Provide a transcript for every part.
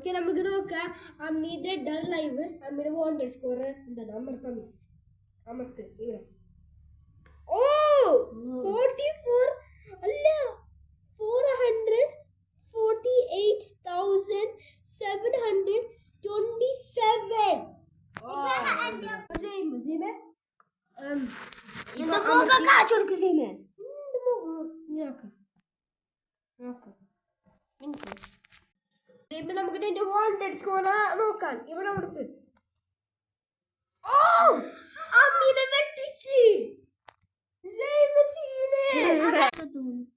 okay നമുക്ക് നോക്കാം അമ്മീന്റെ Darr live അമ്മയുടെ വോണ്ടഡ് സ്കോർ എന്താ അമർത്ത് ഇവിടെ ഓ 44 അല്ല 448,727 നമുക്ക് എന്റെ വാണ്ടഡ് സ്കോർ നോക്കാൻ ഇവിടെ കൊടുത്ത് ഓ അമ്മീനെ വെട്ടിച്ച്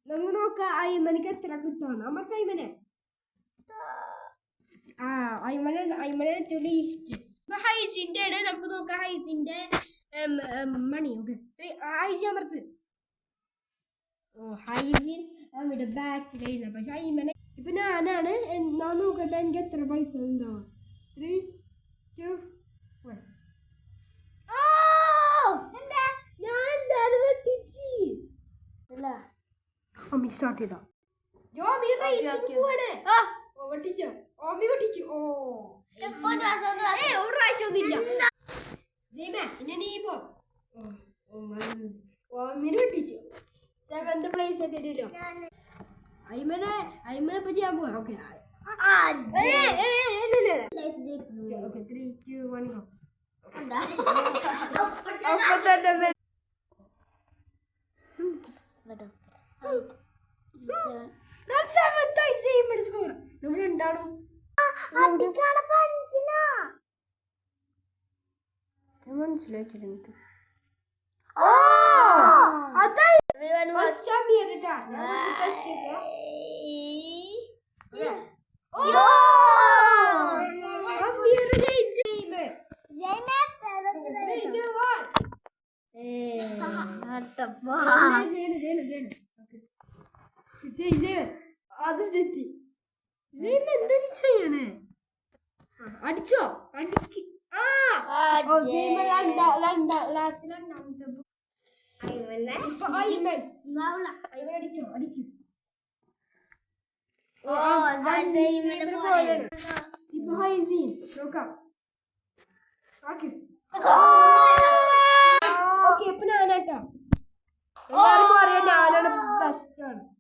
നമുക്ക് നോക്കാം അയ്മനക്ക് എത്ര കിട്ടുമെന്ന് നമുക്ക് അയ്മനെ അയ്മനെ ലീസ്റ്റ് ഹൈസിന്റെ ആണ് നമുക്ക് നോക്കാം ഹൈസിന്റെ മണി ഓക്കെ ഹൈസി അമർത്ത് ഓ ഹൈസിൻ അവിടെ ബാക്കിലായിരുന്നു പക്ഷെ അയ്മനെ ഇപ്പൊ ഞാനാണ് ഞാൻ നോക്കട്ടെ എനിക്ക് എത്ര പൈസ ഉണ്ടാവും 3, 2, 1 ഞാൻ എല്ലാരും വെട്ടിച്ച് അല്ല അമ്മി സ്റ്റാർട്ട് ചെയ്താ വെട്ടിച്ചോ ഓമി വെട്ടിച്ചു ഓ ഒരു പ്രാവശ്യം ഒന്നുമില്ല നീ പോ ഓമിന് വെട്ടിച്ചു 7th പ്ലേസ് എത്തിയില്ലോ അയ്മനെ ഇപ്പൊ ചെയ്യാൻ പോവാ ഓക്കെ 3, 2, 1 go മനസ്സിലായിട്ടില്ല അത് ചെത്തി എന്തൊരു ചെയ്യണേ അടിച്ചോ അടിക്ക് ലാസ്റ്റ് രണ്ടാമത്തെ അടിച്ചോ അടിക്ക് ഇപ്പൊ ഹൈസീൻ നോക്കാം ഓക്കെ ഇപ്പൊ ഞാനാട്ടോ എല്ലാവർക്കും അറിയാം ഞാനാണ് ബെസ്റ്റ് ആണ്